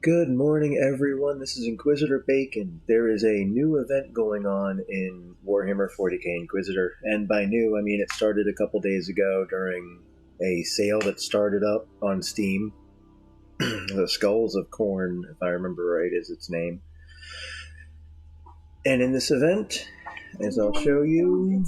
Good morning, everyone. This is Inquisitor Bacon. There is a new event going on in Warhammer 40k Inquisitor, and by new, I mean it started a couple days ago during a sale that started up on Steam. The Skulls of Corn, if I remember right, is its name. And in this event, as I'll show you...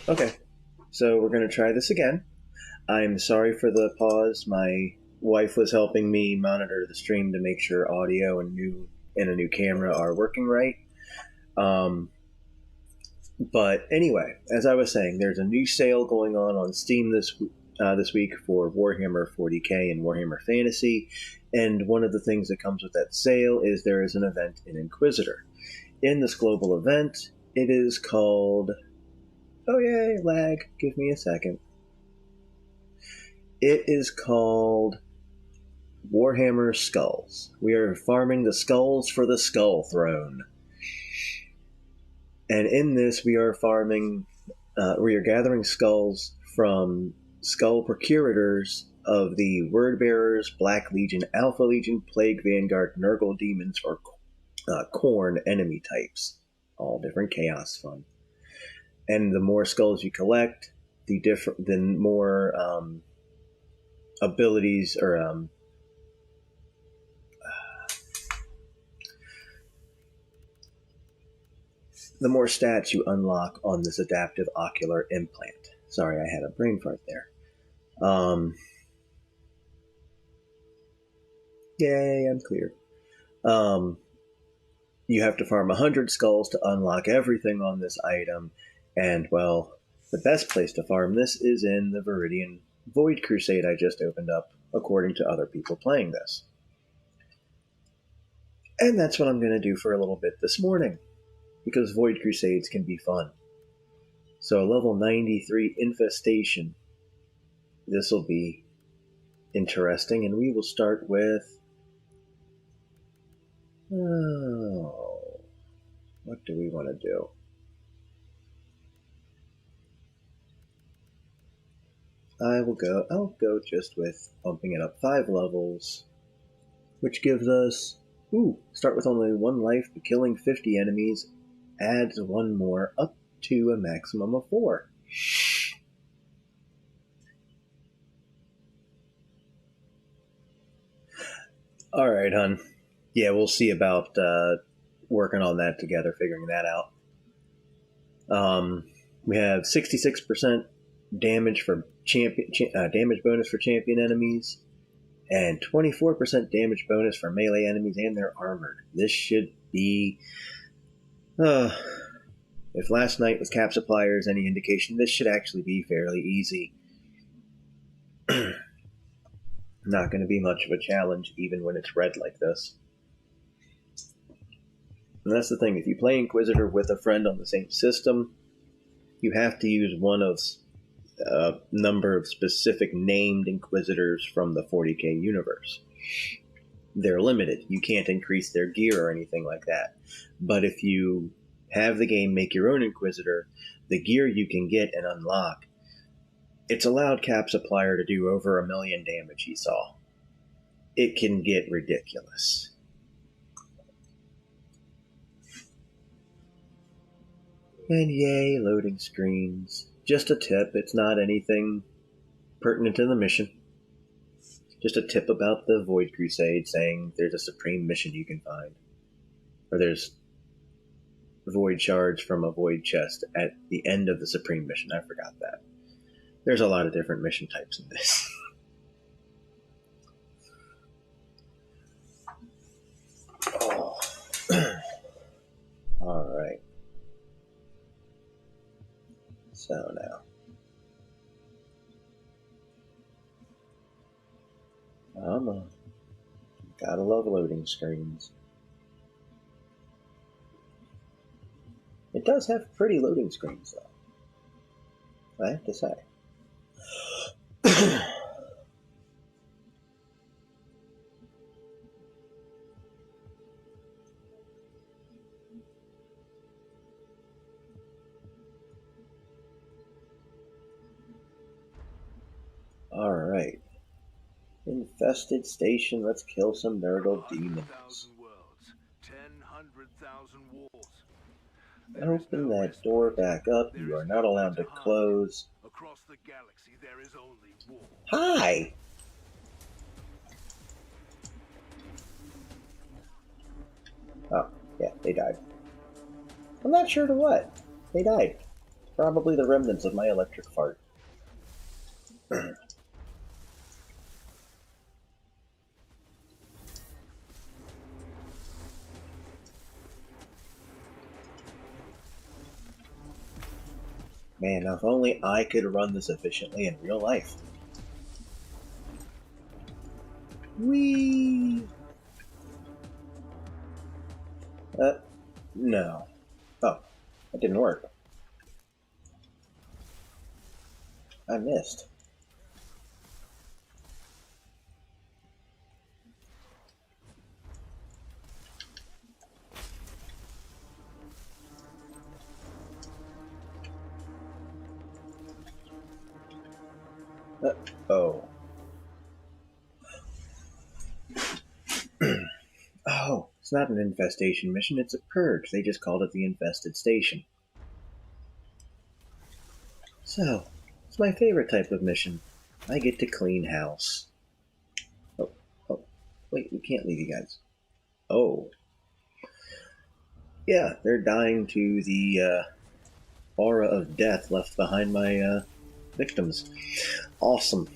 Okay, so we're going to try this again. I'm sorry for the pause. My wife was helping me monitor the stream to make sure audio and a new camera are working right. But anyway, as I was saying, there's a new sale going on Steam this week for Warhammer 40k and Warhammer Fantasy, and one of the things that comes with that sale is there is an event in Inquisitor. In this global event, it is called... Oh yay, lag, give me a second. It is called Warhammer Skulls. We are farming the skulls for the Skull Throne. And in this, we are gathering skulls from Skull Procurators of the Word Bearers, Black Legion, Alpha Legion, Plague Vanguard, Nurgle Demons, or Khorne enemy types. All different chaos fun. And the more skulls you collect, the more abilities or the more stats you unlock on this adaptive ocular implant. Sorry, I had a brain fart there. Yay, I'm clear. You have to farm 100 skulls to unlock everything on this item. And, well, the best place to farm this is in the Viridian Void Crusade I just opened up, according to other people playing this. And that's what I'm going to do for a little bit this morning, because Void Crusades can be fun. So, level 93 Infestation. This will be interesting, and we will start with... Oh, what do we want to do? I'll go just with bumping it up 5 levels, which gives us, start with only 1 life, but killing 50 enemies adds 1 more, up to a maximum of 4. Alright, hun. Yeah, we'll see about working on that together, figuring that out. We have 66% damage for damage bonus for champion enemies, and 24% damage bonus for melee enemies and their armored. This should be... if last night was cap suppliers any indication, this should actually be fairly easy. Not going to be much of a challenge, even when it's red like this. And that's the thing, if you play Inquisitor with a friend on the same system, you have to use one of a number of specific named Inquisitors from the 40k universe. They're limited. You can't increase their gear or anything like that. But if you have the game make your own Inquisitor, the gear you can get and unlock, it's allowed Cap Supplier to do over 1 million damage, he saw. It can get ridiculous. And yay, loading screens. Just a tip, it's not anything pertinent to the mission. Just a tip about the Void Crusade saying there's a supreme mission you can find. or there's void shards from a void chest at the end of the Supreme mission. I forgot that. There's a lot of different mission types in this. Oh. Alright. So now. Come on. Gotta love loading screens. It does have pretty loading screens, though. I have to say. Alright. Infested station, let's kill some Nurgle demons. Open that door back up. You are not allowed to close. Across the galaxy there is only war. Hi! Oh, yeah, they died. I'm not sure to what. They died. Probably the remnants of my electric fart. Man, if only I could run this efficiently in real life. Whee! No. Oh, that didn't work. I missed. Oh. Oh, it's not an infestation mission, it's a purge. They just called it the infested station. So, it's my favorite type of mission. I get to clean house. Oh, wait, we can't leave you guys. Oh. Yeah, they're dying to the aura of death left behind my victims. Awesome.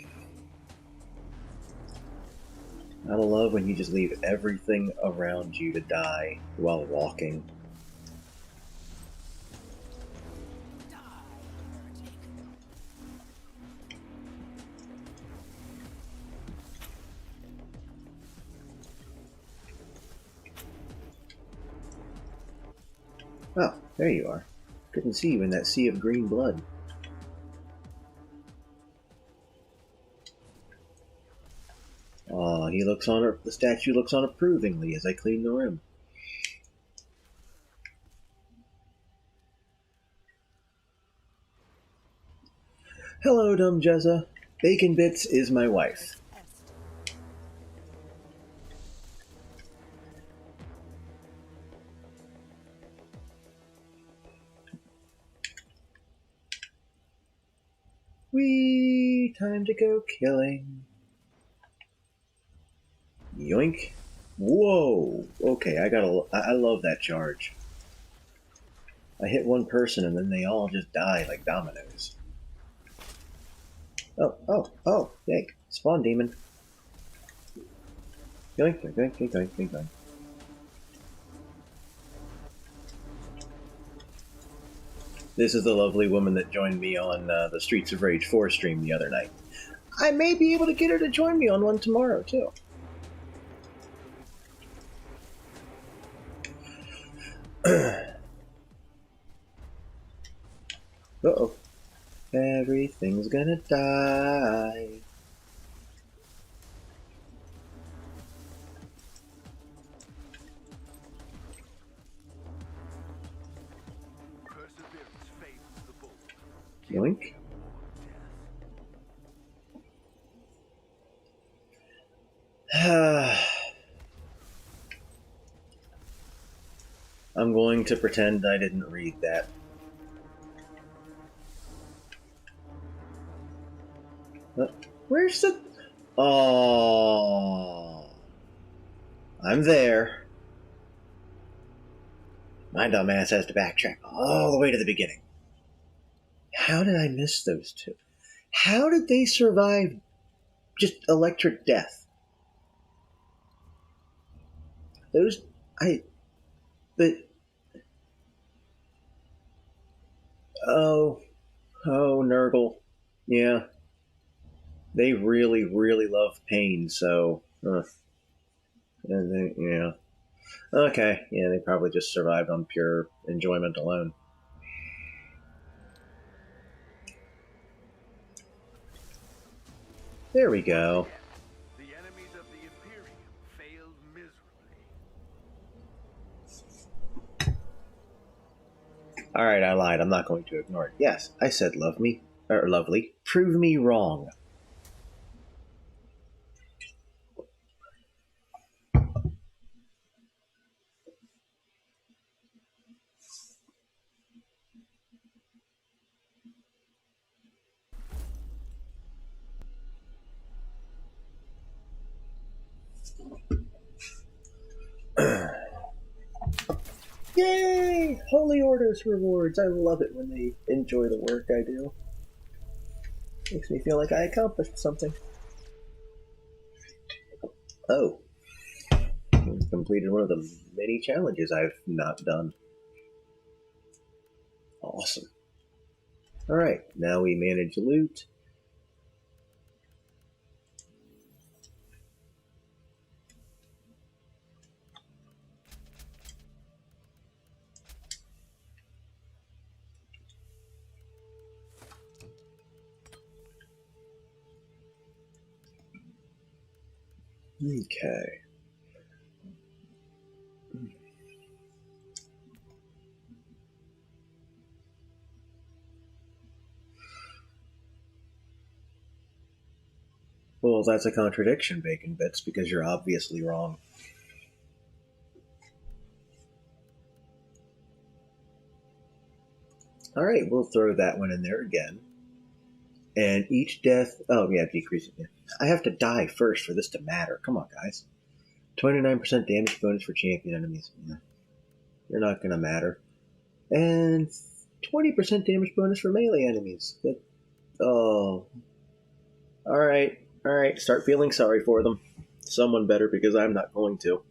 I love when you just leave everything around you to die while walking. Oh, there you are. Couldn't see you in that sea of green blood. Aw, the statue looks on approvingly as I clean the room. Hello, Dumb Jezza. Bacon Bits is my wife. Whee! Time to go killing. Yoink. Whoa! Okay, I love that charge. I hit one person and then they all just die like dominoes. Oh, yay. Spawn demon. Yoink, yoink, yoink, yoink, yoink, yoink. This is the lovely woman that joined me on the Streets of Rage 4 stream the other night. I may be able to get her to join me on one tomorrow, too. Uh-oh. Everything's gonna die. Yoink. I'm going to pretend I didn't read that. Where's the... Oh, I'm there. My dumb ass has to backtrack all the way to the beginning. How did I miss those two? How did they survive just electric death? But, oh, Nurgle. Yeah. They really, really love pain, so, yeah. Okay, yeah, they probably just survived on pure enjoyment alone. There we go. The enemies of the Imperium failed miserably. Alright, I lied. I'm not going to ignore it. Yes, I said love me. Or lovely. Prove me wrong. Yay! Holy Orders rewards. I love it when they enjoy the work I do. Makes me feel like I accomplished something. Oh. Completed one of the many challenges I've not done. Awesome. Alright, now we manage loot. Okay. Well, that's a contradiction, Bacon Bits, because you're obviously wrong. Alright, we'll throw that one in there again. And each death... Oh, yeah, decreasing. Yeah. I have to die first for this to matter. Come on, guys. 29% damage bonus for champion enemies. Yeah. They're not going to matter. And 20% damage bonus for melee enemies. Oh. Alright. Start feeling sorry for them. Someone better, because I'm not going to.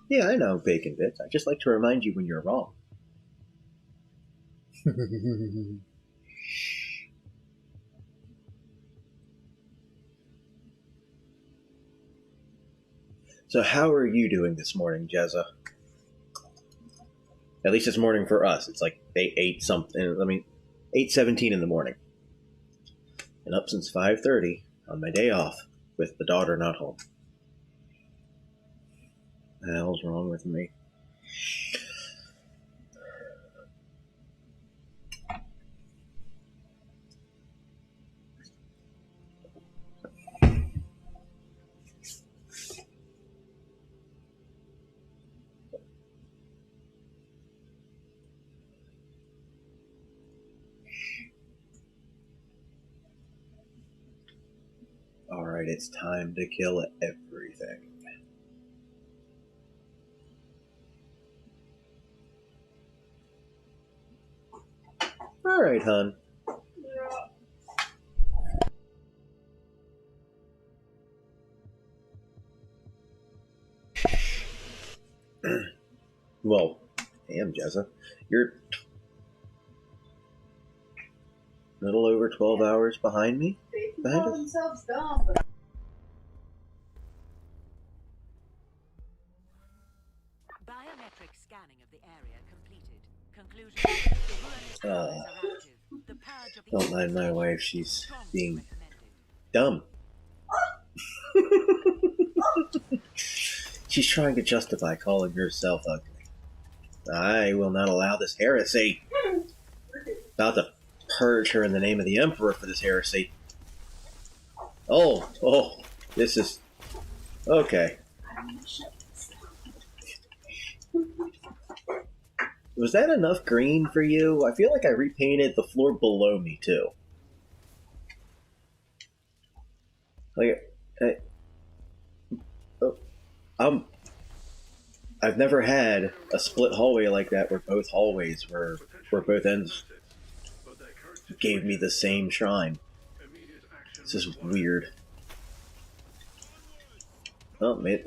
Yeah, I know, Bacon Bits. I just like to remind you when you're wrong. So how are you doing this morning, Jezza? At least it's morning for us. It's like 8:17 in the morning. And up since 5:30 on my day off with the daughter not home. The hell's wrong with me? Alright, it's time to kill everything. Alright, hun. Well, damn, Jezza. You're a little over 12 hours behind me? They call themselves dumb, but biometric scanning of the area completed. Conclusion: the ruinous powers are active. The purge of the Don't mind my wife, she's strongly being recommended. dumb. She's trying to justify calling herself ugly. I will not allow this heresy. About to purge her in the name of the Emperor for this heresy. Oh, this is... Okay. Was that enough green for you? I feel like I repainted the floor below me, too. Like, oh, I've never had a split hallway like that where both hallways where both ends gave me the same shrine. This is weird. Oh, man.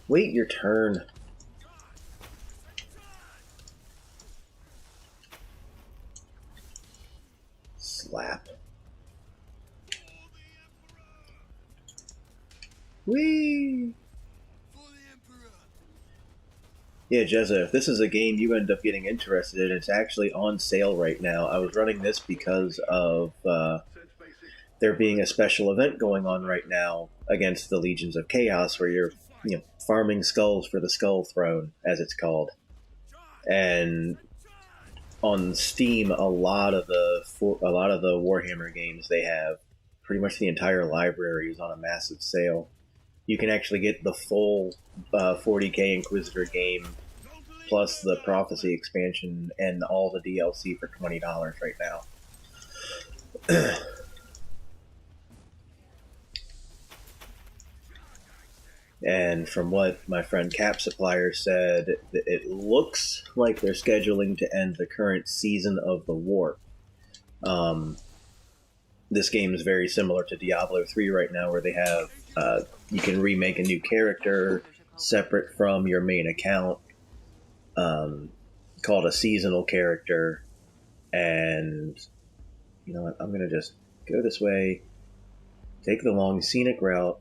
Wait your turn. Slap. Whee! Yeah, Jezza, if this is a game you end up getting interested in, it's actually on sale right now. I was running this because of there being a special event going on right now against the Legions of Chaos, where you're, farming skulls for the Skull Throne, as it's called. And on Steam, a lot of the Warhammer games they have, pretty much the entire library is on a massive sale. You can actually get the full 40k Inquisitor game plus the Prophecy expansion and all the DLC for $20 right now. And from what my friend Cap Supplier said, it looks like they're scheduling to end the current season of the war. This game is very similar to Diablo 3 right now, where they have you can remake a new character separate from your main account, called a seasonal character. And you know what? I'm gonna just go this way, take the long scenic route,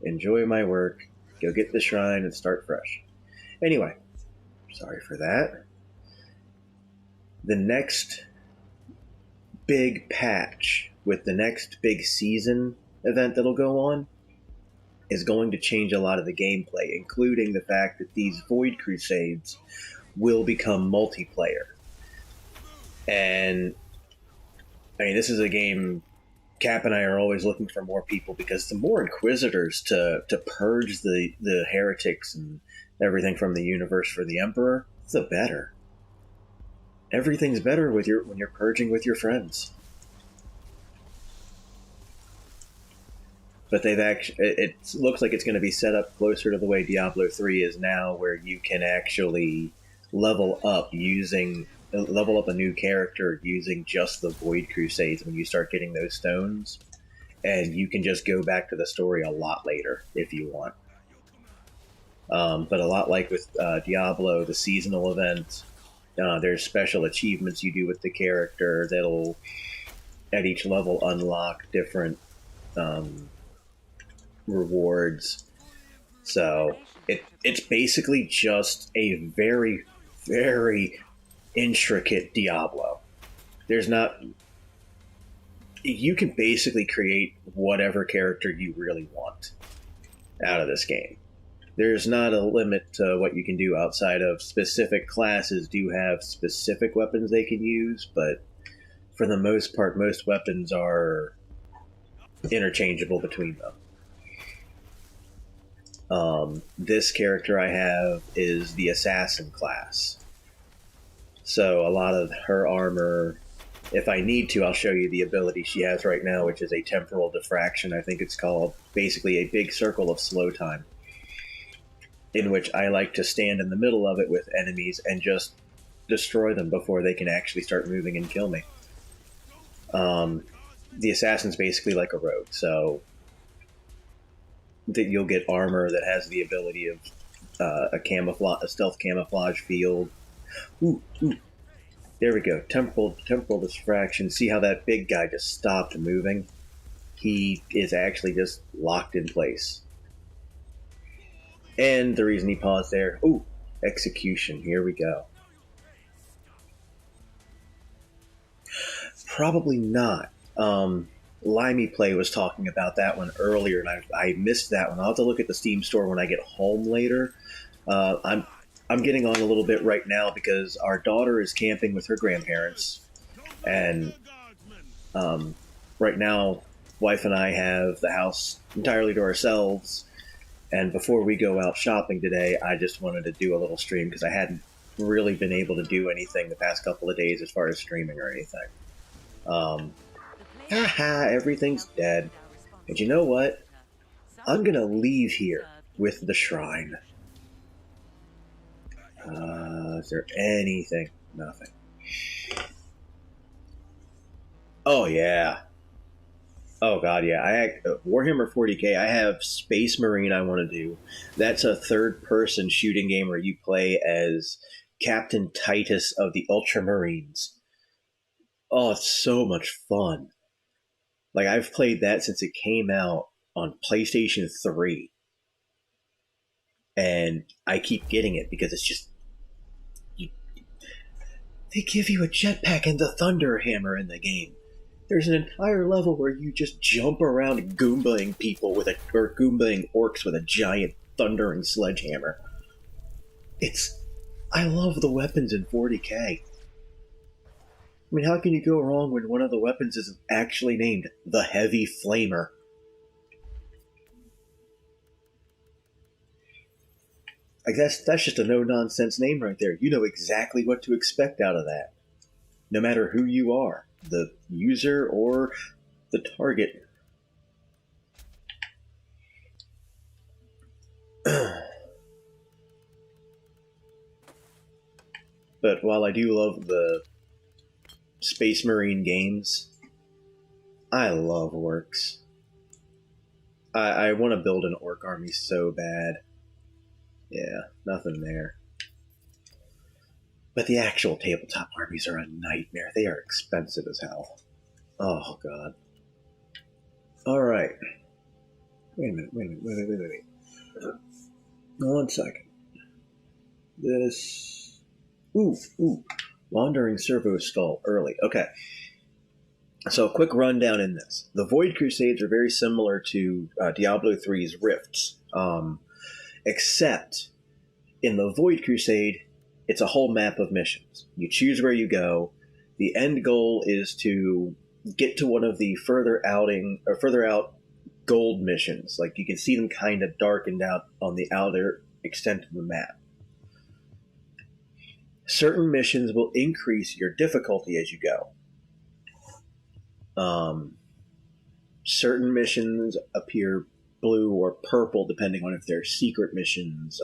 enjoy my work, go get the shrine, and start fresh. Anyway, sorry for that. The next big patch with the next big season event that'll go on is going to change a lot of the gameplay, including the fact that these Void Crusades will become multiplayer. And I mean, this is a game Cap and I are always looking for more people, because the more Inquisitors to purge the heretics and everything from the universe for the Emperor, the better. Everything's better when you're purging with your friends. But it looks like it's going to be set up closer to the way Diablo 3 is now, where you can actually level up a new character using just the Void Crusades when you start getting those stones, and you can just go back to the story a lot later if you want. But a lot like with Diablo, the seasonal event, there's special achievements you do with the character that'll at each level unlock different rewards. So it's basically just a very, very intricate Diablo. You can basically create whatever character you really want out of this game. There's not a limit to what you can do outside of specific classes do have specific weapons they can use, but for the most part, most weapons are interchangeable between them. This character I have is the assassin class. So a lot of her armor, if I need to, I'll show you the ability she has right now, which is a temporal diffraction, I think it's called. Basically a big circle of slow time, in which I like to stand in the middle of it with enemies and just destroy them before they can actually start moving and kill me. The assassin's basically like a rogue, so that you'll get armor that has the ability of a stealth camouflage field. Ooh, there we go. Temporal distraction. See how that big guy just stopped moving? He is actually just locked in place. And the reason he paused there, execution. Here we go. Probably not. Limey Play was talking about that one earlier, and I missed that one. I'll have to look at the Steam store when I get home later. I'm getting on a little bit right now because our daughter is camping with her grandparents, and right now, wife and I have the house entirely to ourselves. And before we go out shopping today, I just wanted to do a little stream because I hadn't really been able to do anything the past couple of days as far as streaming or anything. Haha, everything's dead. And you know what? I'm gonna leave here with the shrine. Is there anything? Nothing. Oh yeah. Oh god, yeah. Warhammer 40k. I have Space Marine. I want to do. That's a third-person shooting game where you play as Captain Titus of the Ultramarines. Oh, it's so much fun. Like I've played that since it came out on PlayStation 3, and I keep getting it because it's just they give you a jetpack and the Thunder Hammer in the game. There's an entire level where you just jump around Goombaing people or Goombaing orcs with a giant thundering sledgehammer. I love the weapons in 40k. I mean, how can you go wrong when one of the weapons is actually named the Heavy Flamer? Like that's just a no-nonsense name right there. You know exactly what to expect out of that. No matter who you are. The user or the target. But while I do love the Space Marine games, I love orcs. I want to build an orc army so bad. Yeah, nothing there. But the actual tabletop armies are a nightmare. They are expensive as hell. Oh, God. Alright. Wait a minute. One second. This... Ooh. Wandering Servo Skull early. Okay. So, a quick rundown in this. The Void Crusades are very similar to Diablo 3's Rifts. Except, in the Void Crusade, it's a whole map of missions. You choose where you go. The end goal is to get to one of the further out gold missions. Like you can see them kind of darkened out on the outer extent of the map. Certain missions will increase your difficulty as you go. Certain missions appear blue or purple depending on if they're secret missions.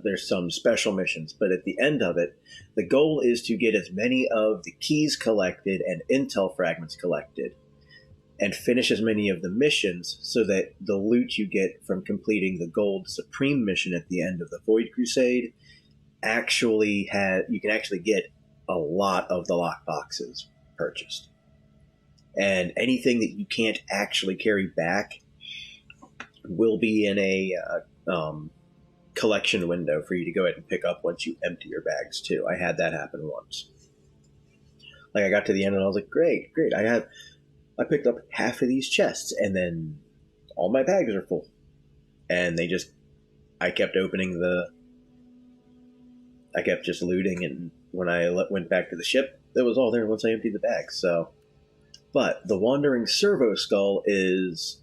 There's some special missions, but at the end of it, the goal is to get as many of the keys collected and intel fragments collected, and finish as many of the missions so that the loot you get from completing the Gold Supreme mission at the end of the Void Crusade you can actually get a lot of the lockboxes purchased. And anything that you can't actually carry back will be in a collection window for you to go ahead and pick up once you empty your bags too. I had that happen once. Like I got to the end and I was like, great. I picked up half of these chests and then all my bags are full. And I kept just looting, and when I went back to the ship, it was all there once I emptied the bags. So, but the Wandering Servitor Skull is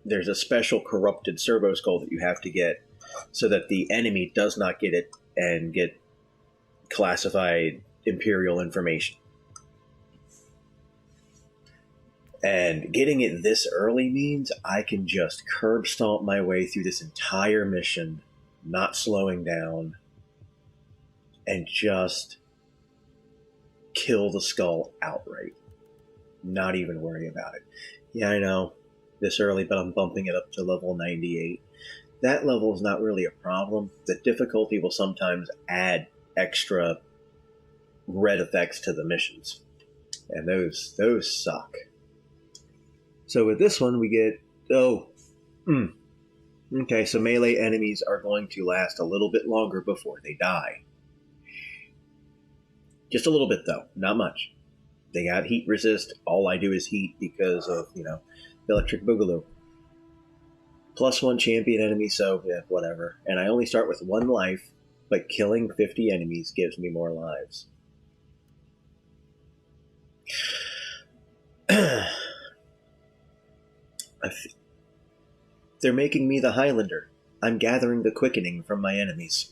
there's a special corrupted Servo Skull that you have to get so that the enemy does not get it and get classified Imperial information. And getting it this early means I can just curb stomp my way through this entire mission, not slowing down, and just kill the skull outright. Not even worry about it. Yeah, I know, this early, but I'm bumping it up to level 98. That level is not really a problem. The difficulty will sometimes add extra red effects to the missions. And those suck. So with this one, we get... Okay, so melee enemies are going to last a little bit longer before they die. Just a little bit, though. Not much. They got heat resist. All I do is heat because of, Electric Boogaloo. +1 champion enemy, so, yeah, whatever. And I only start with 1 life, but killing 50 enemies gives me more lives. They're making me the Highlander. I'm gathering the quickening from my enemies.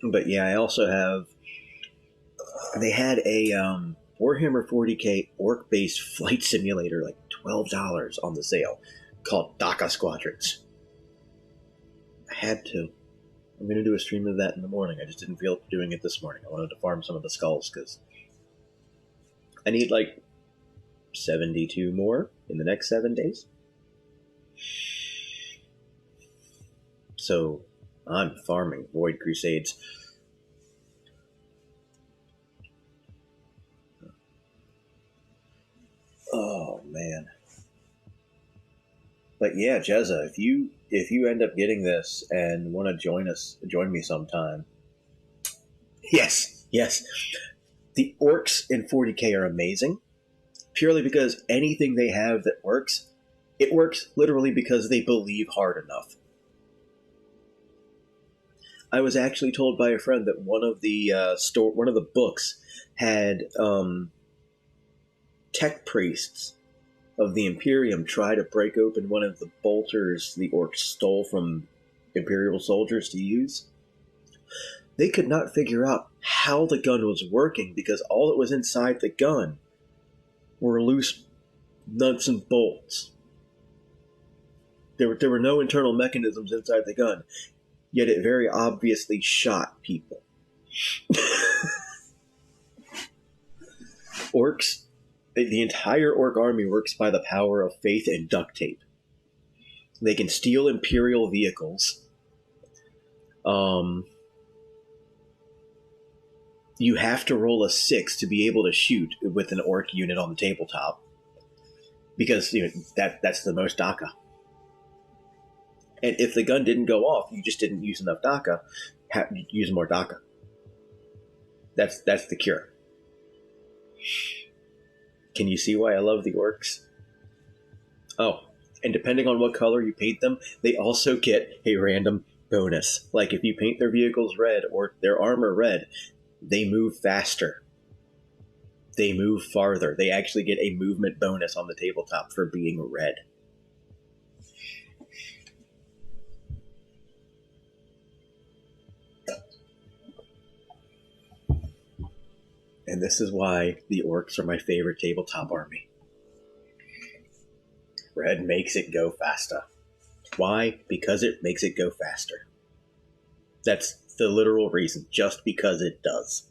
But yeah, I also have... They had a Warhammer 40k orc-based flight simulator, like $12 on the sale, called DACA Squadrons. I had to. I'm going to do a stream of that in the morning. I just didn't feel like doing it this morning. I wanted to farm some of the skulls, because I need like 72 more in the next 7 days. So I'm farming Void Crusades. Oh man. But yeah, Jezza, if you end up getting this and want to join me sometime. Yes. The orcs in 40k are amazing, purely because anything they have that works, it works literally because they believe hard enough. I was actually told by a friend that one of the books had tech priests of the Imperium try to break open one of the bolters the orcs stole from Imperial soldiers to use. They could not figure out how the gun was working because all that was inside the gun were loose nuts and bolts. There were no internal mechanisms inside the gun, yet it very obviously shot people. Orcs, the entire orc army works by the power of faith and duct tape. They can steal Imperial vehicles. You have to roll a 6 to be able to shoot with an orc unit on the tabletop, because that's the most DACA. And if the gun didn't go off, you just didn't use enough DACA. Use more DACA. That's the cure. Can you see why I love the orcs? Oh, and depending on what color you paint them, they also get a random bonus. Like if you paint their vehicles red or their armor red, they move faster. They move farther. They actually get a movement bonus on the tabletop for being red. And this is why the orcs are my favorite tabletop army. Red makes it go faster. Why? Because it makes it go faster. That's the literal reason. Just because it does.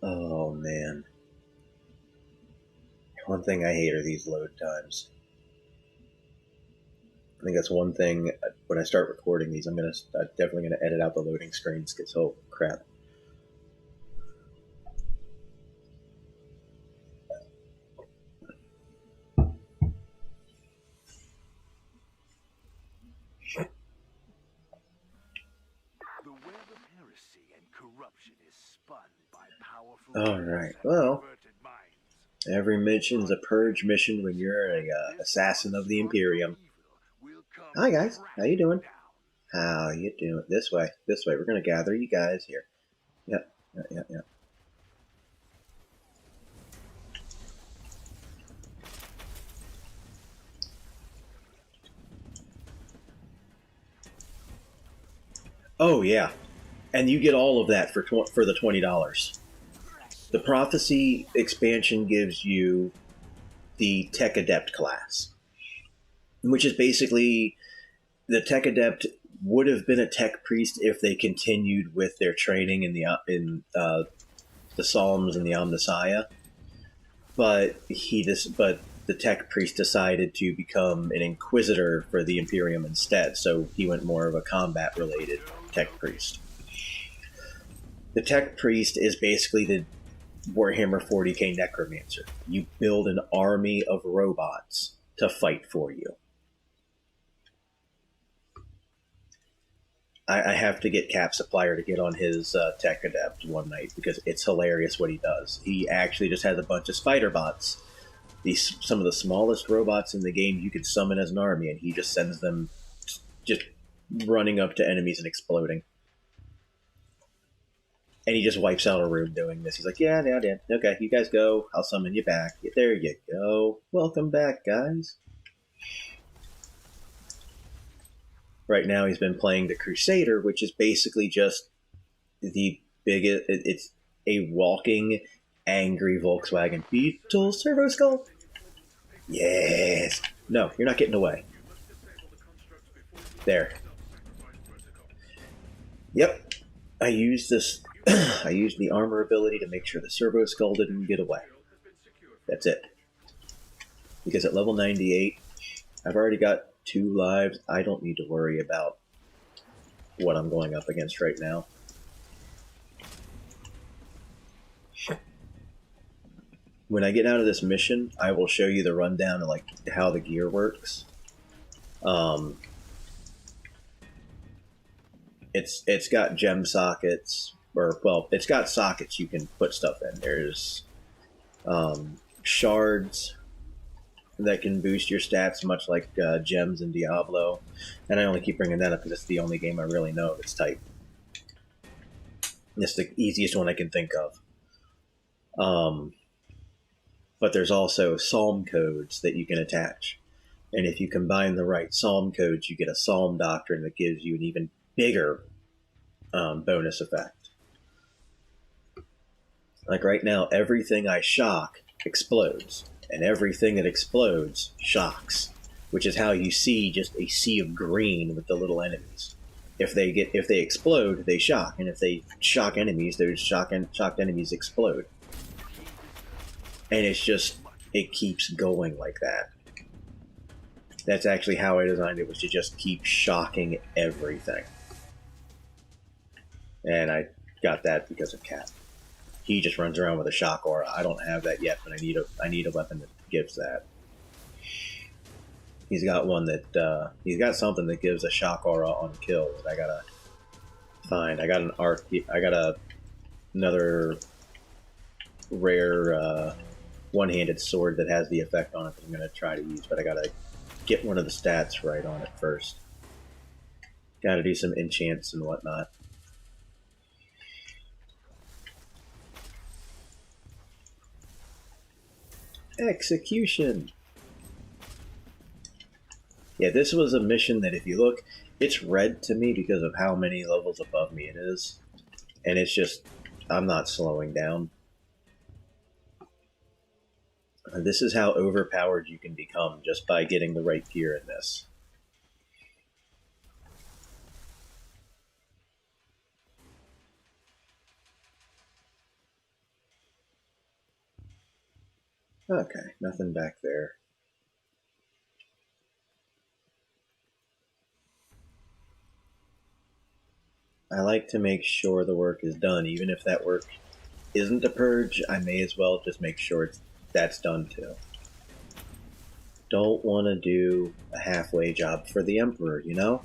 Oh, man. One thing I hate are these load times. I think that's one thing, when I start recording these, I'm definitely going to edit out the loading screens, because, oh, crap. The web of heresy and corruption is spun by powerful Alright, well, every mission's a purge mission when you're a assassin of the Imperium. Hi guys, how you doing? How you doing? This way. We're gonna gather you guys here. Yep. Oh yeah, and you get all of that for the $20. The Prophecy expansion gives you the Tech Adept class, which is basically the Tech Adept would have been a Tech Priest if they continued with their training in the Psalms and the Omnissiah, but the Tech Priest decided to become an Inquisitor for the Imperium instead, so he went more of a combat-related Tech Priest. The Tech Priest is basically the Warhammer 40k Necromancer. You build an army of robots to fight for you. I have to get Cap Supplier to get on his Tech Adept one night, because it's hilarious what he does. He actually just has a bunch of spider bots some of the smallest robots in the game you could summon as an army, and he just sends them just running up to enemies and exploding. And he just wipes out a room doing this. He's like, yeah, okay, you guys go. I'll summon you back. There you go. Welcome back, guys. Right now he's been playing the Crusader, which is basically just the biggest... It's a walking, angry Volkswagen Beetle Servo Skull. Yes. No, you're not getting away. There. Yep. I used this... I used the armor ability to make sure the Servo Skull didn't get away. That's it. Because at level 98, I've already got 2 lives. I don't need to worry about what I'm going up against right now. When I get out of this mission, I will show you the rundown of like how the gear works. It's got gem sockets, or well, it's got sockets you can put stuff in. There's shards that can boost your stats, much like gems in Diablo. And I only keep bringing that up because it's the only game I really know of its type. It's the easiest one I can think of. But there's also psalm codes that you can attach. And if you combine the right psalm codes, you get a psalm doctrine that gives you an even bigger bonus effect. Like right now, everything I shock explodes. And everything that explodes shocks. Which is how you see just a sea of green with the little enemies. If they explode, they shock. And if they shock enemies, those shocked enemies explode. And it's just, it keeps going like that. That's actually how I designed it, was to just keep shocking everything. And I got that because of Cat. He just runs around with a shock aura. I don't have that yet, but I need a weapon that gives that. He's got one that, he's got something that gives a shock aura on kill that I gotta find. I got another rare, one-handed sword that has the effect on it that I'm going to try to use, but I gotta get one of the stats right on it first. Gotta do some enchants and whatnot. Execution! Yeah, this was a mission that if you look, it's red to me because of how many levels above me it is. And it's just, I'm not slowing down. This is how overpowered you can become just by getting the right gear in this. Okay, nothing back there. I like to make sure the work is done. Even if that work isn't a purge, I may as well just make sure that's done too. Don't want to do a halfway job for the Emperor, you know?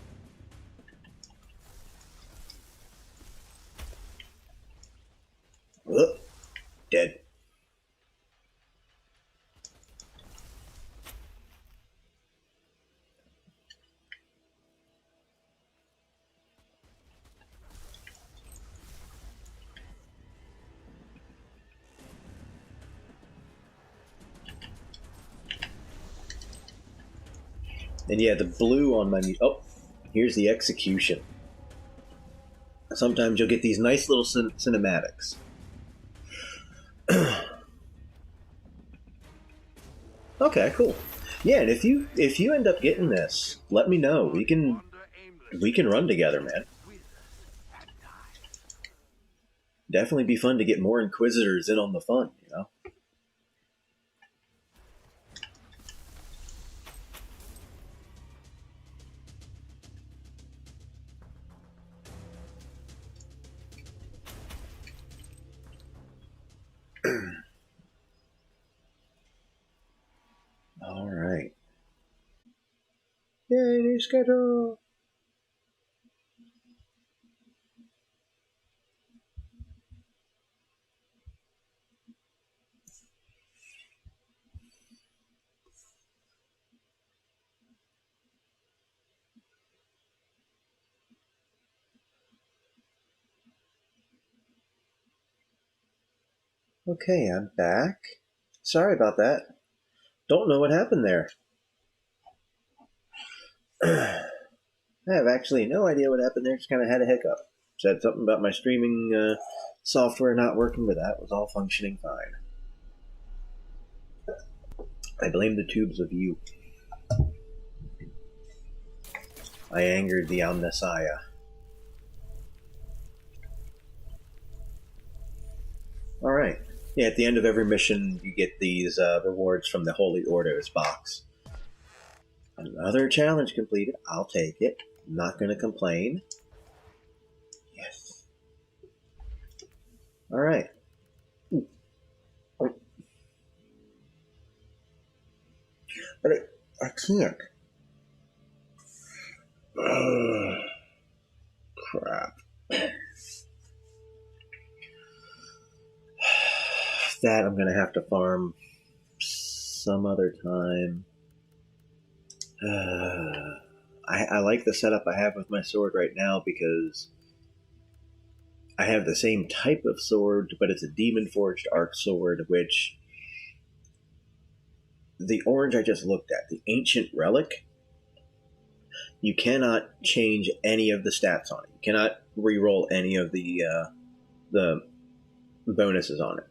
Ugh, dead. And yeah, the blue on my... Oh, here's the execution. Sometimes you'll get these nice little cinematics. Okay, cool. Yeah, and if you end up getting this, let me know. We can run together, man. Definitely be fun to get more Inquisitors in on the fun, you know? All right. Yay, new schedule. Okay, I'm back. Sorry about that. Don't know what happened there. I have actually no idea what happened there. Just kind of had a hiccup. Said something about my streaming software not working, but that was all functioning fine. I blame the tubes of you. I angered the Omnissiah. Alright. Yeah, at the end of every mission, you get these rewards from the Holy Order's box. Another challenge completed. I'll take it. I'm not going to complain. Yes. Alright. But I can't. Crap. That I'm going to have to farm some other time. I like the setup I have with my sword right now because I have the same type of sword, but it's a Demon Forged Arc Sword, which the orange I just looked at, the Ancient Relic, you cannot change any of the stats on it. You cannot re-roll any of the bonuses on it.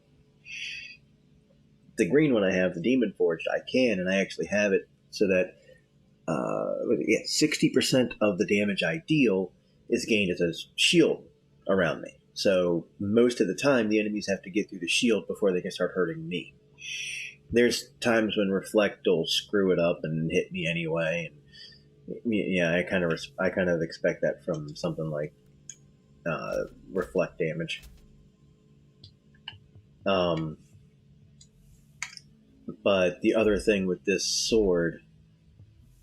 The green one I have, the Demon Forged, I can, and I actually have it so that 60% of the damage I deal is gained as a shield around me. So most of the time, the enemies have to get through the shield before they can start hurting me. There's times when Reflect will screw it up and hit me anyway. And yeah, I kind of expect that from something like Reflect damage. But the other thing with this sword,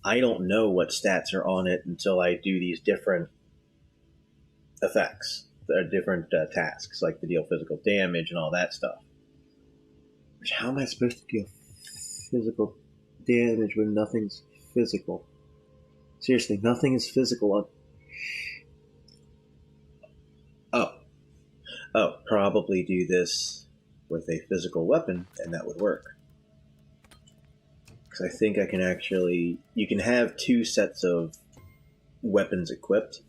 I don't know what stats are on it until I do these different effects, different tasks, like to deal physical damage and all that stuff. Which, how am I supposed to deal physical damage when nothing's physical? Seriously, nothing is physical. Oh, probably do this with a physical weapon, and that would work. Because I think I can actually... You can have 2 sets of weapons equipped.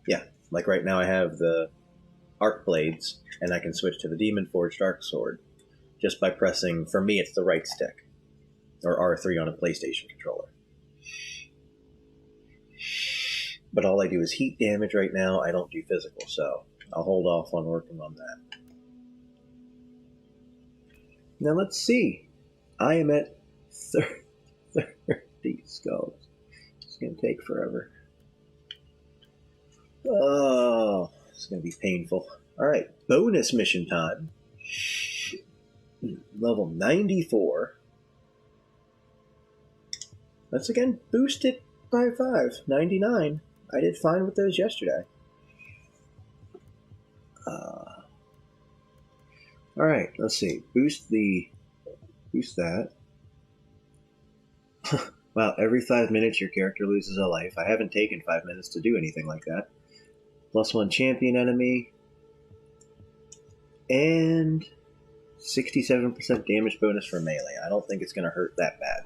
Yeah, like right now I have the Arc Blades, and I can switch to the Demon Forged Arc Sword just by pressing, for me, it's the right stick, or R3 on a PlayStation controller. But all I do is heat damage right now. I don't do physical, so I'll hold off on working on that. Now let's see. I am at 30 skulls. It's going to take forever. Oh, it's going to be painful. Alright, bonus mission time. Level 94. Let's again boost it by 5. 99. I did fine with those yesterday. Alright, let's see. Boost that. Wow, every 5 minutes your character loses a life. I haven't taken 5 minutes to do anything like that. +1 champion enemy. And 67% damage bonus for melee. I don't think it's going to hurt that bad.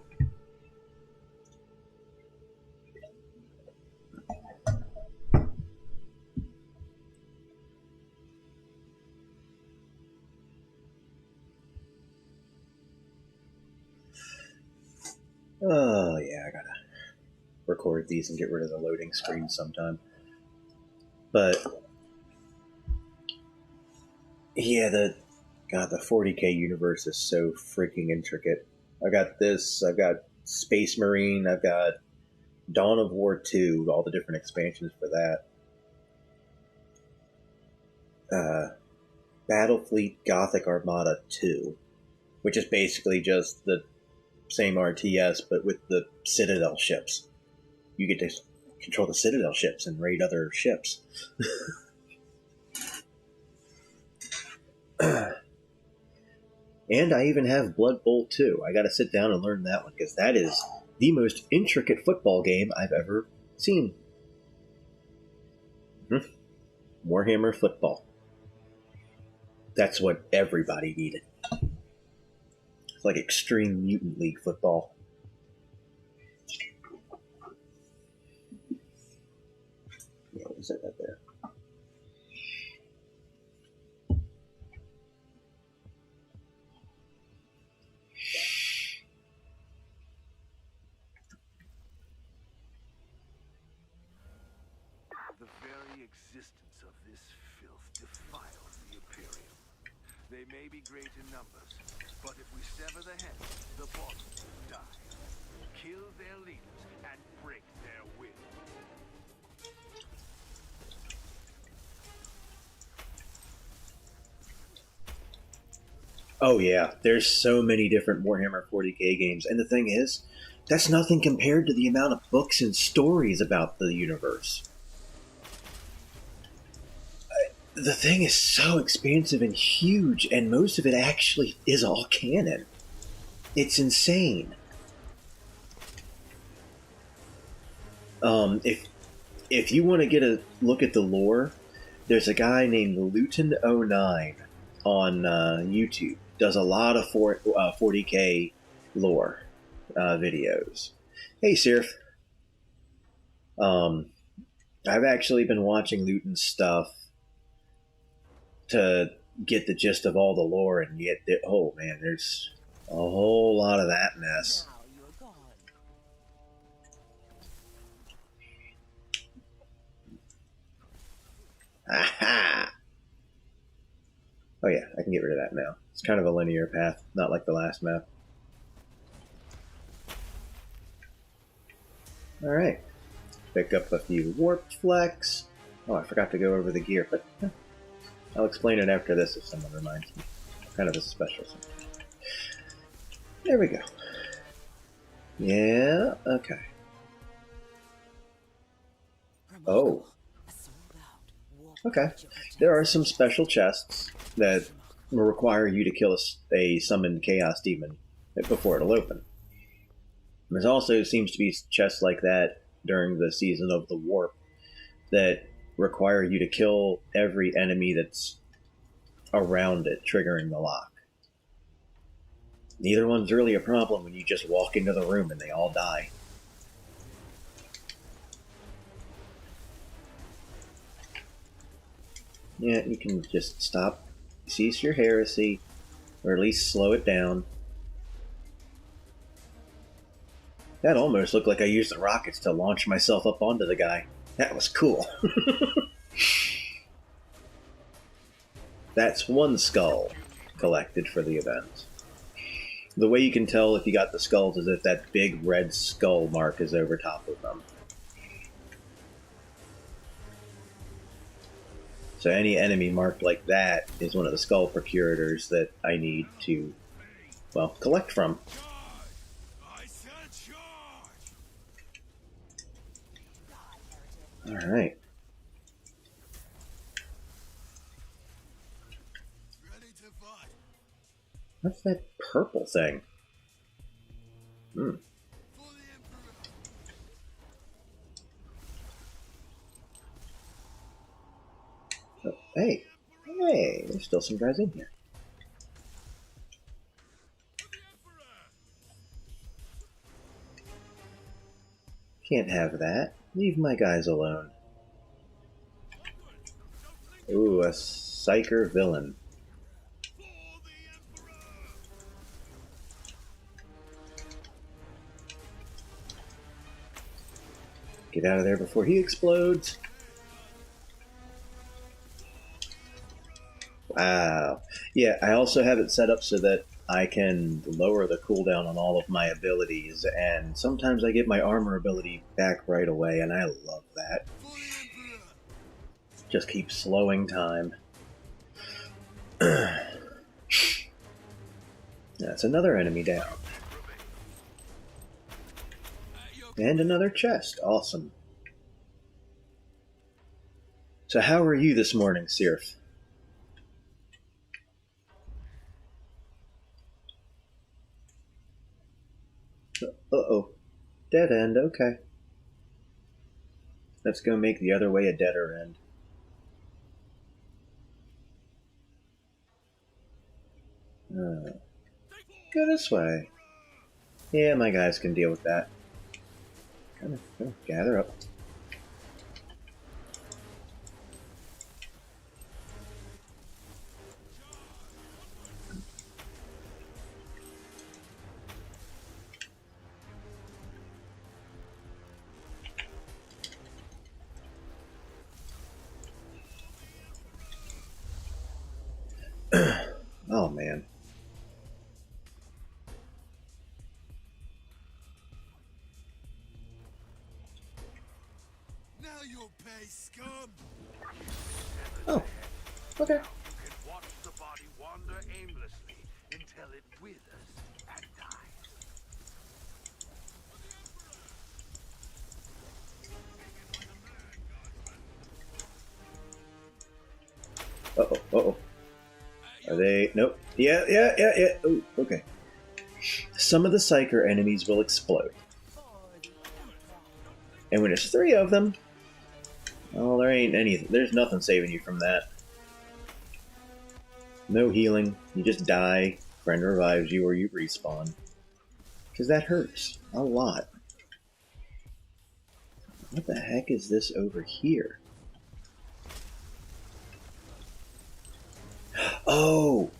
Oh, yeah, I gotta record these and get rid of the loading screen sometime. But, yeah, the 40k universe is so freaking intricate. I got this, I've got Space Marine, I've got Dawn of War 2, all the different expansions for that. Battlefleet Gothic Armada 2, which is basically just the same RTS, but with the Citadel ships. You get to control the Citadel ships and raid other ships. And I even have Blood Bowl 2. I gotta sit down and learn that one, because that is the most intricate football game I've ever seen. Warhammer football. That's what everybody needed. It's like Extreme Mutant League football. Yeah, what is that right there? The very existence of this filth defiles the Imperium. They may be great in numbers, but if we sever the head, the bottom will die. Kill their leaders and break their will. Oh yeah, there's so many different Warhammer 40k games, and the thing is, that's nothing compared to the amount of books and stories about the universe. The thing is so expansive and huge, and most of it actually is all canon. It's insane. If you want to get a look at the lore, there's a guy named Luton09 on YouTube. Does a lot of 40k lore videos. Hey, Sirf. I've actually been watching Luton's stuff to get the gist of all the lore, and yet, oh man, there's a whole lot of that mess. Now you're gone. Aha! Oh yeah, I can get rid of that now. It's kind of a linear path, not like the last map. Alright. Pick up a few warp flex. Oh, I forgot to go over the gear, but I'll explain it after this if someone reminds me. Kind of a special thing. There we go. Yeah, okay. Oh. Okay. There are some special chests that will require you to kill a summoned Chaos Demon before it'll open. There's also seems to be chests like that during the season of the Warp that require you to kill every enemy that's around it, triggering the lock. Neither one's really a problem when you just walk into the room and they all die. Yeah, you can just stop, cease your heresy, or at least slow it down. That almost looked like I used the rockets to launch myself up onto the guy. That was cool. That's one skull collected for the event. The way you can tell if you got the skulls is if that big red skull mark is over top of them. So any enemy marked like that is one of the Skull Procurators that I need to, well, collect from. Alright. What's that purple thing? Hmm. Oh, hey. Hey, there's still some guys in here. Can't have that. Leave my guys alone. Ooh, a Psyker villain. Get out of there before he explodes. Wow. Yeah, I also have it set up so that I can lower the cooldown on all of my abilities, and sometimes I get my armor ability back right away, and I love that. Just keep slowing time. That's another enemy down. And another chest. Awesome. So how are you this morning, Sirf? Uh-oh. Dead end, okay. Let's go make the other way a deader end. Go this way. Yeah, my guys can deal with that. Kind of gather up. Oh man. Now you'll pay, scum. Oh, okay. You can watch the body wander aimlessly until it withers and dies. Uh-oh, uh-oh. Are they... Nope. Yeah. Ooh, okay. Some of the Psyker enemies will explode. And when there's 3 of them, well, there's nothing saving you from that. No healing. You just die, friend revives you, or you respawn. Because that hurts. A lot. What the heck is this over here? Oh!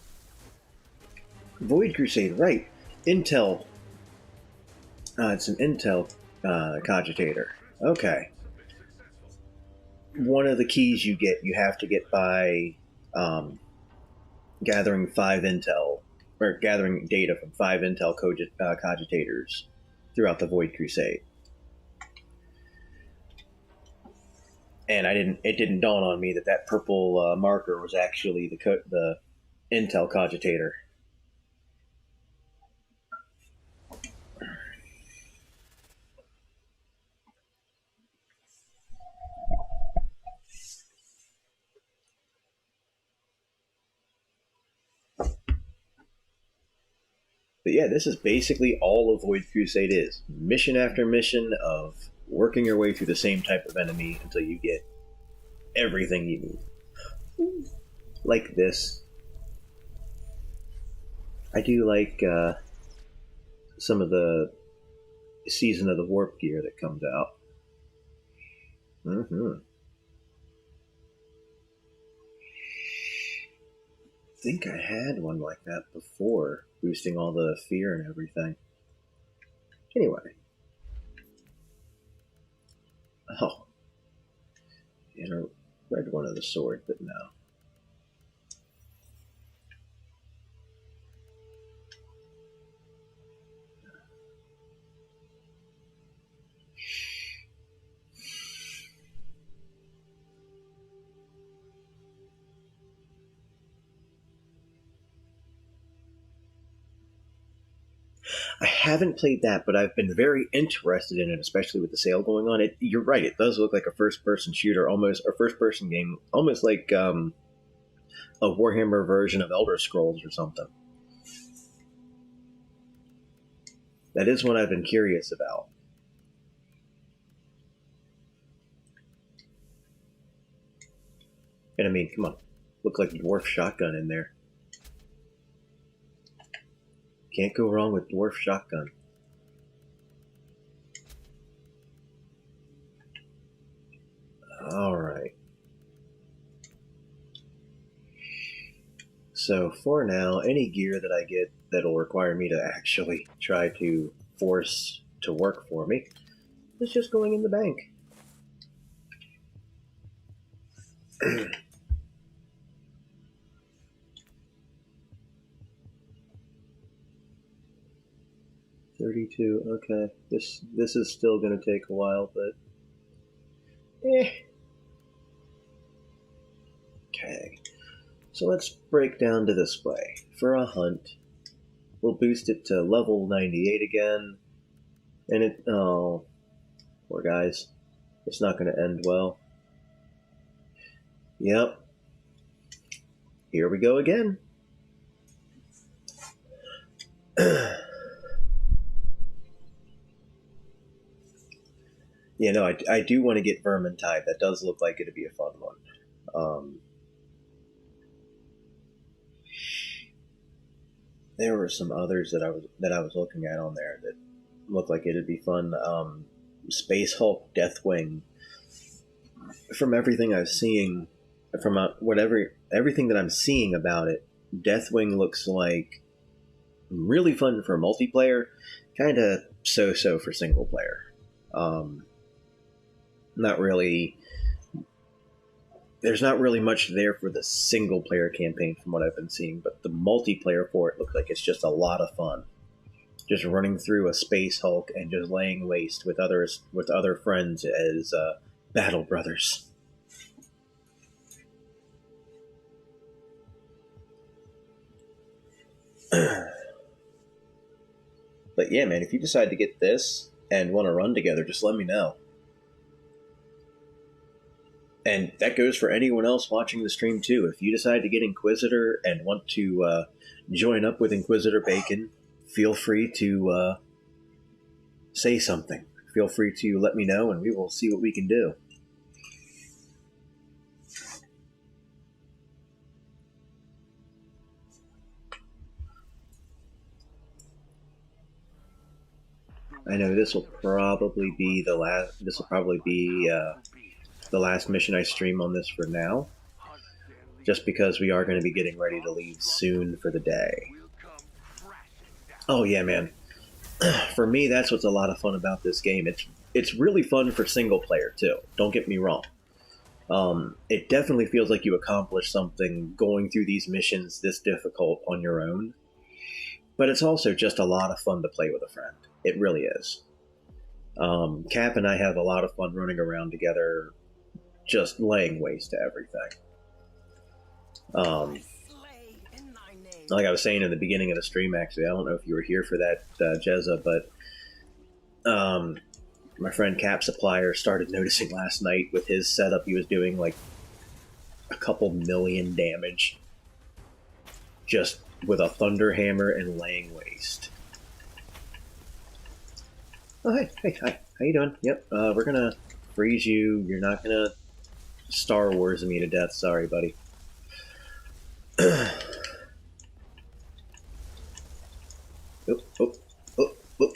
Void Crusade, right. Intel. It's an Intel cogitator. Okay. One of the keys you have to get by gathering 5 Intel, or gathering data from 5 Intel cogitators throughout the Void Crusade. And it didn't dawn on me that purple marker was actually the Intel cogitator. But yeah, this is basically all of Void Crusade is. Mission after mission of working your way through the same type of enemy until you get everything you need. Like this. I do like some of the Season of the Warp gear that comes out. I think I had one like that before, boosting all the fear and everything. Anyway. Oh. And I read one of the sword, but no. I haven't played that, but I've been very interested in it, especially with the sale going on. You're right, it does look like a first-person shooter, almost, or first-person game, almost like a Warhammer version of Elder Scrolls or something. That is one I've been curious about. And I mean, come on, look like a dwarf shotgun in there. Can't go wrong with dwarf shotgun. Alright. So for now, any gear that I get that'll require me to actually try to force to work for me is just going in the bank. $32, okay. This is still going to take a while, but Okay. So let's break down to display. For a hunt, we'll boost it to level 98 again. And oh, poor guys. It's not going to end well. Yep. Here we go again. Yeah, no, I do want to get Vermintide. That does look like it'd be a fun one. there were some others that I was looking at on there that looked like it'd be fun. Space Hulk, Deathwing. From everything I've seen, from everything that I'm seeing about it, Deathwing looks like really fun for multiplayer, kind of so-so for single player. Not really. There's not really much there for the single player campaign from what I've been seeing, but the multiplayer for it looks like it's just a lot of fun. Just running through a Space Hulk and just laying waste with other friends as battle brothers. But yeah, man, if you decide to get this and want to run together, just let me know. And that goes for anyone else watching the stream too. If you decide to get Inquisitor and want to join up with Inquisitor Bacon, feel free to say something. Feel free to let me know, and we will see what we can do. I know this will probably be the last. This will probably be the last mission I stream on this for now, just because we are going to be getting ready to leave soon for the day. Oh yeah, man. For me, that's what's a lot of fun about this game. It's really fun for single player too. Don't get me wrong. It definitely feels like you accomplish something going through these missions this difficult on your own. But it's also just a lot of fun to play with a friend. It really is. Cap and I have a lot of fun running around together, just laying waste to everything. Like I was saying in the beginning of the stream, actually, I don't know if you were here for that, Jezza, but my friend Cap Supplier started noticing last night with his setup he was doing like a couple million damage just with a Thunder Hammer and laying waste. Oh, hey, hi. How you doing? Yep, we're gonna freeze you. You're not gonna Star Wars me to death. Sorry, buddy. Oh,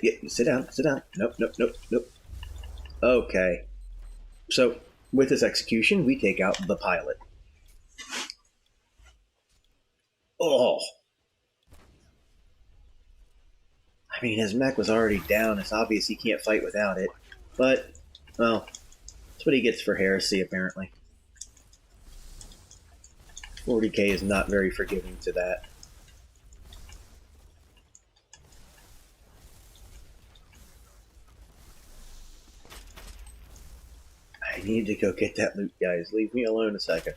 yeah, sit down. Nope. Okay. So, with this execution, we take out the pilot. Oh! I mean, his mech was already down. It's obvious he can't fight without it. But, well, that's what he gets for heresy, apparently. 40k is not very forgiving to that. I need to go get that loot, guys. Leave me alone a second.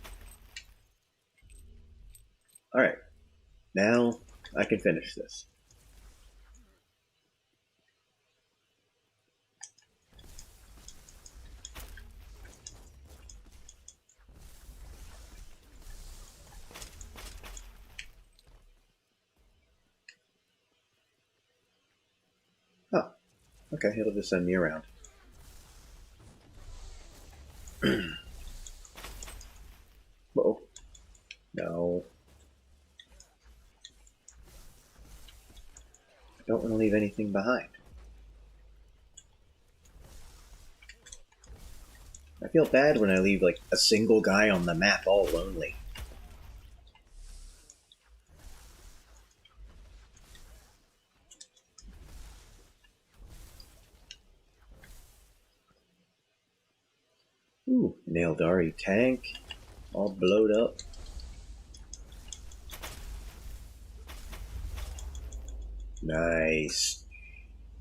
Alright. Now, I can finish this. Oh. Okay, it'll just send me around. Whoa. No. I don't want to leave anything behind. I feel bad when I leave, like, a single guy on the map all lonely. Ooh, Naildari tank. All blowed up. Nice.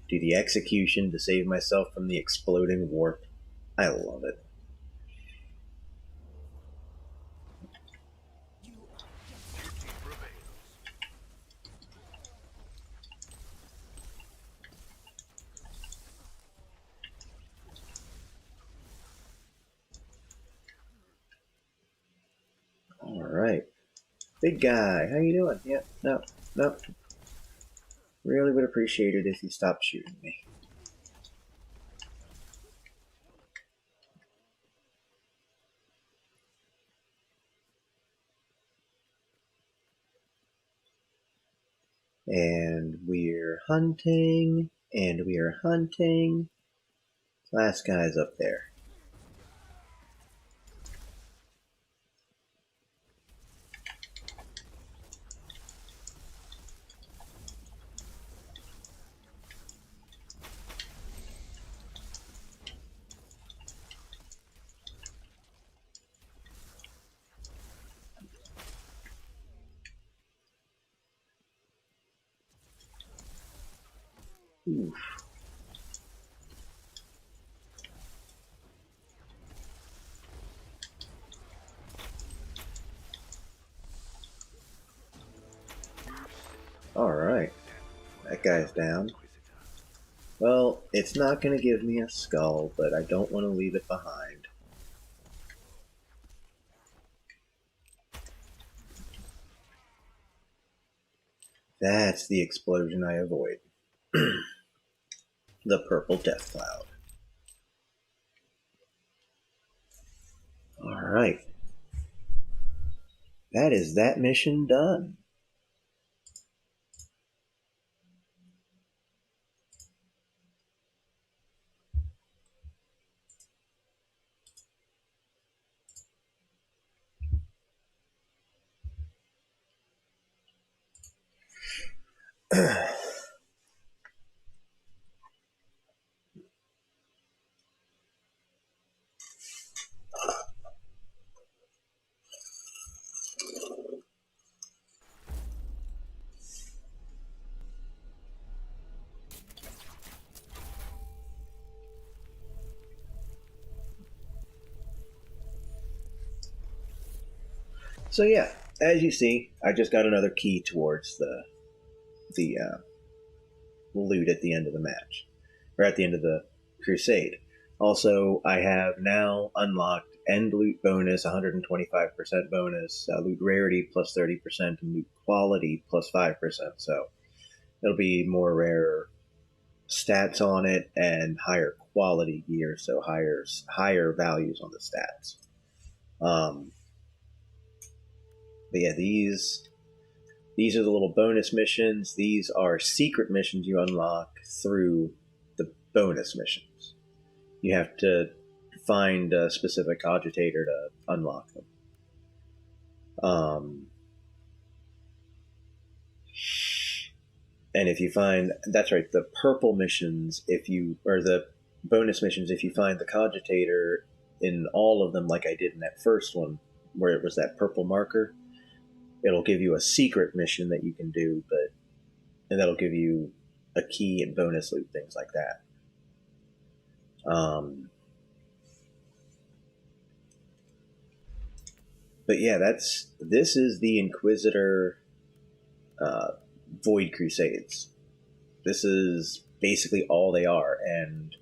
Do the execution to save myself from the exploding warp. I love it. Alright. Big guy, how you doing? Yeah, no. Really would appreciate it if you stopped shooting me. And we're hunting, and we are hunting. Last guy's up there. Oof. Alright, that guy's down. Well, it's not going to give me a skull, but I don't want to leave it behind. That's the explosion I avoid. The purple death cloud. Alright. That is that mission done. So yeah, as you see, I just got another key towards the loot at the end of the match, or at the end of the crusade. Also, I have now unlocked end loot bonus, 125% bonus, loot rarity plus 30%, and loot quality plus 5%. So it'll be more rare stats on it and higher quality gear, so higher values on the stats. But yeah, these are the little bonus missions. These are secret missions you unlock through the bonus missions. You have to find a specific cogitator to unlock them. And if you find, that's right, the purple missions, or the bonus missions, if you find the cogitator in all of them, like I did in that first one, where it was that purple marker, it'll give you a secret mission that you can do, and that'll give you a key and bonus loot, things like that. But yeah, this is the Inquisitor Void Crusades. This is basically all they are, and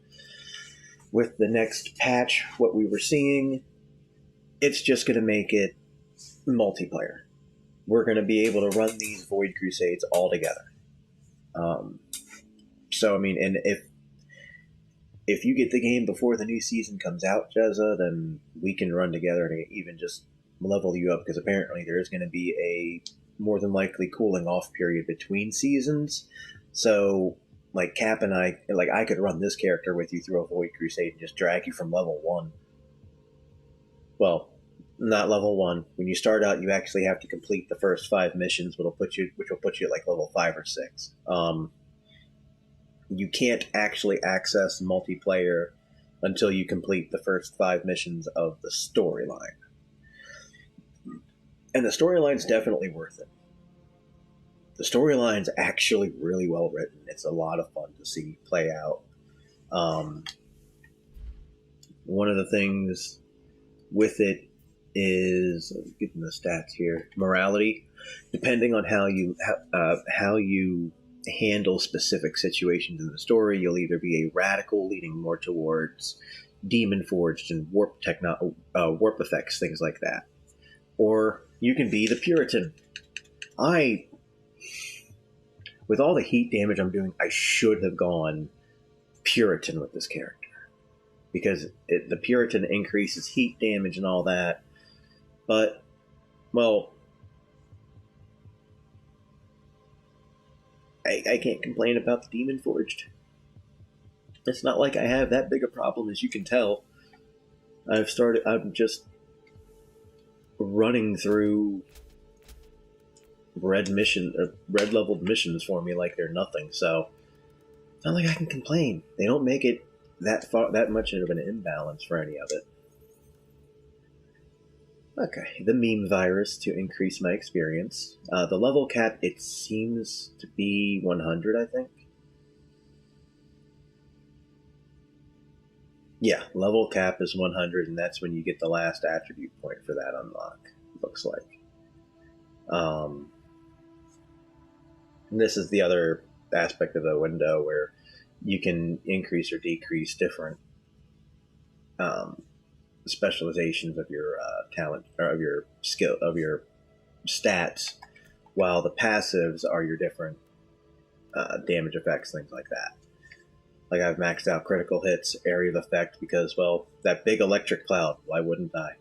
with the next patch, what we were seeing, it's just going to make it multiplayer. We're going to be able to run these Void Crusades all together. So, I mean, and if you get the game before the new season comes out, Jezza, then we can run together and even just level you up, because apparently there is going to be a more than likely cooling off period between seasons. So, like Cap and I could run this character with you through a Void Crusade and just drag you from level 1. Well, not level 1. When you start out, you actually have to complete the first 5 missions, which will put you at like level 5 or 6. You can't actually access multiplayer until you complete the first 5 missions of the storyline. And the storyline's definitely worth it. The storyline's actually really well written. It's a lot of fun to see play out. One of the things with it is, getting the stats here, morality. Depending on how you handle specific situations in the story, you'll either be a radical, leaning more towards demon forged and warp effects, things like that, or you can be the Puritan. With all the heat damage I'm doing, I should have gone Puritan with this character, because the Puritan increases heat damage and all that. But, well, I can't complain about the Demon Forged. It's not like I have that big a problem, as you can tell. I'm just running through red leveled missions for me like they're nothing, so it's not like I can complain. They don't make it that much of an imbalance for any of it. Okay, the meme virus to increase my experience. The level cap, it seems to be 100, I think. Yeah, level cap is 100, and that's when you get the last attribute point for that unlock, looks like. And this is the other aspect of the window where you can increase or decrease different specializations of your talent, or of your skill, of your stats, while the passives are your different damage effects, things like that. Like, I've maxed out critical hits, area of effect, because, well, that big electric cloud, why wouldn't I?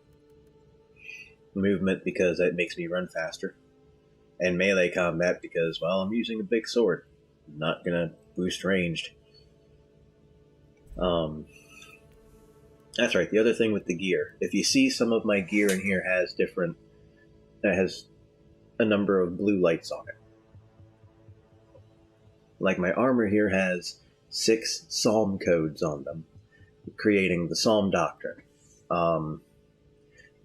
Movement, because it makes me run faster. And melee combat, because, well, I'm using a big sword. I'm not gonna boost ranged. That's right, the other thing with the gear. If you see, some of my gear in here has a number of blue lights on it. Like, my armor here has 6 psalm codes on them, creating the Psalm Doctrine.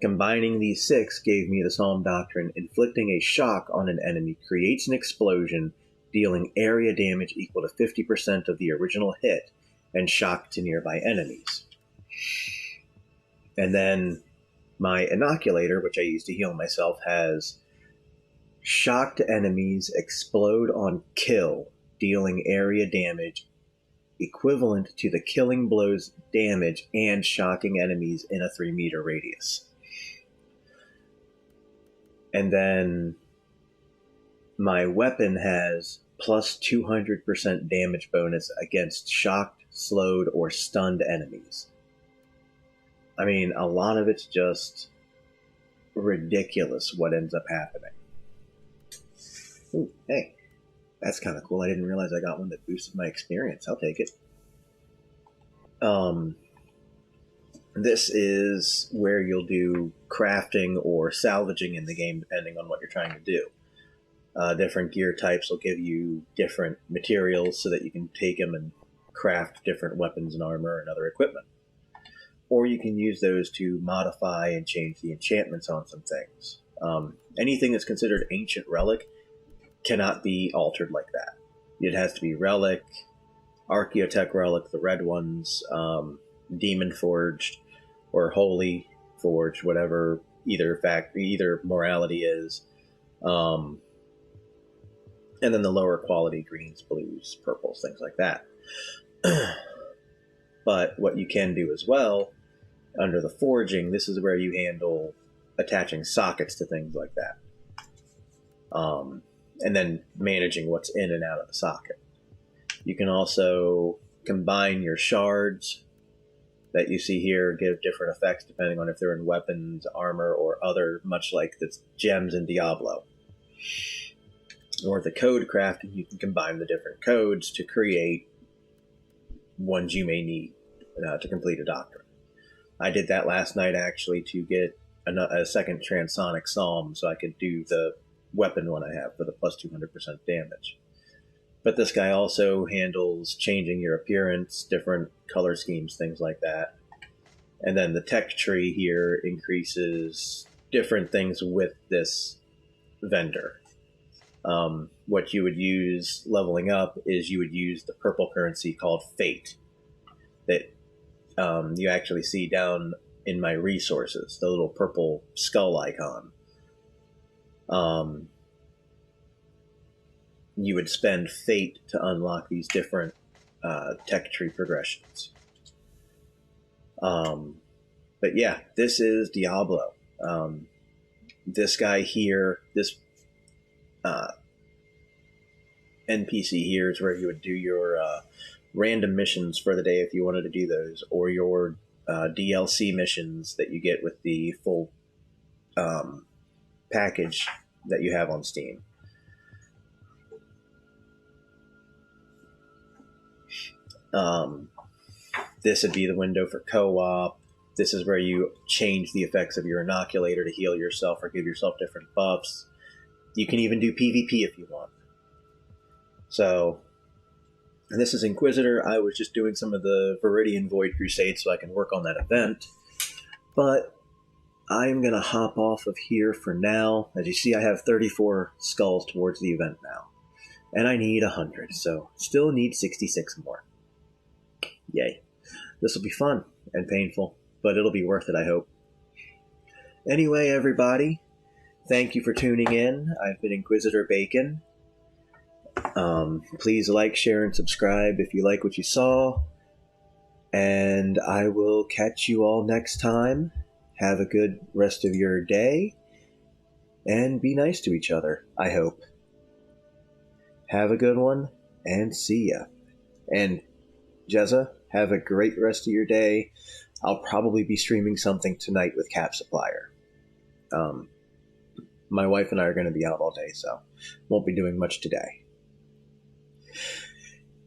Combining these 6 gave me the Psalm Doctrine. Inflicting a shock on an enemy creates an explosion, dealing area damage equal to 50% of the original hit, and shock to nearby enemies. And then my Inoculator, which I use to heal myself, has shock to enemies, explode on kill, dealing area damage equivalent to the killing blow's damage and shocking enemies in a 3-meter radius. And then my weapon has plus 200% damage bonus against shocked, slowed, or stunned enemies. I mean, a lot of it's just ridiculous what ends up happening. Ooh, hey, that's kind of cool. I didn't realize I got one that boosted my experience. I'll take it. This is where you'll do crafting or salvaging in the game, depending on what you're trying to do. Different gear types will give you different materials so that you can take them and craft different weapons and armor and other equipment. Or you can use those to modify and change the enchantments on some things. Anything that's considered ancient relic cannot be altered like that. It has to be relic, Archaeotech relic, the red ones, demon forged, or holy forged, whatever either morality is. And then the lower quality greens, blues, purples, things like that. But what you can do as well, under the forging, this is where you handle attaching sockets to things like that. And then managing what's in and out of the socket. You can also combine your shards that you see here, give different effects depending on if they're in weapons, armor, or other, much like the gems in Diablo. Or the code crafting, you can combine the different codes to create ones you may need to complete a doctrine. I did that last night, actually, to get a second transonic psalm so I could do the weapon one I have for the plus 200% damage. But this guy also handles changing your appearance, different color schemes, things like that. And then the tech tree here increases different things with this vendor. What you would use leveling up is you would use the purple currency called Fate that you actually see down in my resources, the little purple skull icon. You would spend Fate to unlock these different tech tree progressions. But yeah, this is Diablo. This guy here, this NPC here is where you would do your random missions for the day if you wanted to do those, or your DLC missions that you get with the full package that you have on Steam. This would be the window for co-op. This is where you change the effects of your inoculator to heal yourself or give yourself different buffs. You can even do PvP if you want. So, and this is Inquisitor. I was just doing some of the Viridian Void Crusade so I can work on that event. But I am going to hop off of here for now. As you see, I have 34 skulls towards the event now. And I need 100, so still need 66 more. Yay. This will be fun and painful, but it'll be worth it, I hope. Anyway, everybody, thank you for tuning in. I've been Inquisitor Bacon. Please like, share, and subscribe if you like what you saw. And I will catch you all next time. Have a good rest of your day. And be nice to each other, I hope. Have a good one, and see ya. And Jezza, have a great rest of your day. I'll probably be streaming something tonight with Cap Supplier. My wife and I are going to be out all day, so won't be doing much today.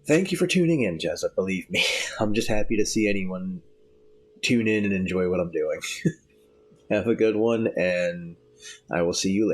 Thank you for tuning in, Jezza, believe me. I'm just happy to see anyone tune in and enjoy what I'm doing. Have a good one, and I will see you later.